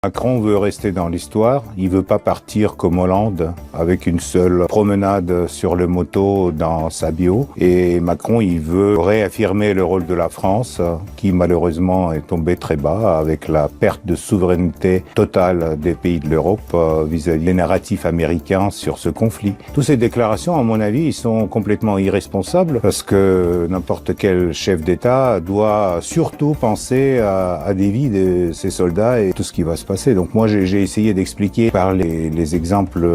Macron veut rester dans l'histoire, il veut pas partir comme Hollande avec une seule promenade sur le moto dans sa bio. Et Macron, il veut réaffirmer le rôle de la France qui malheureusement est tombé très bas avec la perte de souveraineté totale des pays de l'Europe vis-à-vis des narratifs américains sur ce conflit. Toutes ces déclarations, à mon avis, ils sont complètement irresponsables parce que n'importe quel chef d'État doit surtout penser à des vies de ses soldats et tout ce qui va se passer. Donc moi j'ai essayé d'expliquer par les exemples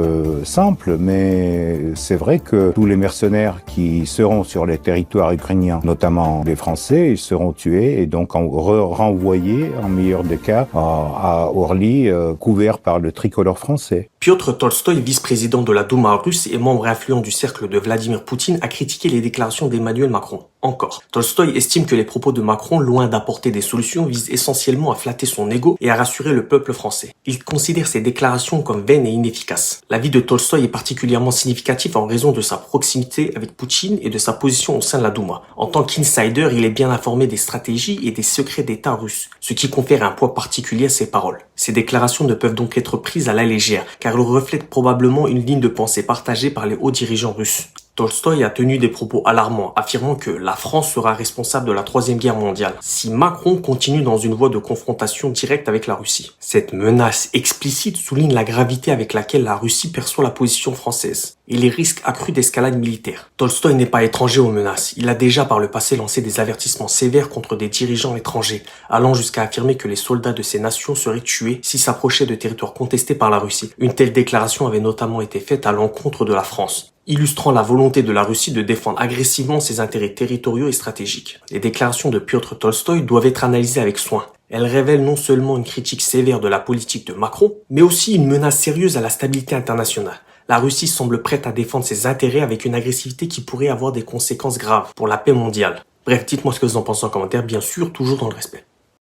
simples, mais c'est vrai que tous les mercenaires qui seront sur les territoires ukrainiens, notamment les Français, ils seront tués et donc renvoyés, en meilleur des cas, à Orly, couverts par le tricolore français. Piotr Tolstoï, vice-président de la Douma russe et membre influent du cercle de Vladimir Poutine, a critiqué les déclarations d'Emmanuel Macron. Encore. Tolstoï estime que les propos de Macron, loin d'apporter des solutions, visent essentiellement à flatter son ego et à rassurer le peuple français. Il considère ces déclarations comme vaines et inefficaces. L'avis de Tolstoï est particulièrement significatif en raison de sa proximité avec Poutine et de sa position au sein de la Douma. En tant qu'insider, il est bien informé des stratégies et des secrets d'État russes, ce qui confère un poids particulier à ses paroles. Ces déclarations ne peuvent donc être prises à la légère, car elles reflètent probablement une ligne de pensée partagée par les hauts dirigeants russes. Tolstoï a tenu des propos alarmants, affirmant que la France sera responsable de la Troisième Guerre mondiale si Macron continue dans une voie de confrontation directe avec la Russie. Cette menace explicite souligne la gravité avec laquelle la Russie perçoit la position française et les risques accrus d'escalade militaire. Tolstoï n'est pas étranger aux menaces. Il a déjà par le passé lancé des avertissements sévères contre des dirigeants étrangers, allant jusqu'à affirmer que les soldats de ces nations seraient tués s'ils s'approchaient de territoires contestés par la Russie. Une telle déclaration avait notamment été faite à l'encontre de la France, illustrant la volonté de la Russie de défendre agressivement ses intérêts territoriaux et stratégiques. Les déclarations de Piotr Tolstoï doivent être analysées avec soin. Elles révèlent non seulement une critique sévère de la politique de Macron, mais aussi une menace sérieuse à la stabilité internationale. La Russie semble prête à défendre ses intérêts avec une agressivité qui pourrait avoir des conséquences graves pour la paix mondiale. Bref, dites-moi ce que vous en pensez en commentaire, bien sûr, toujours dans le respect.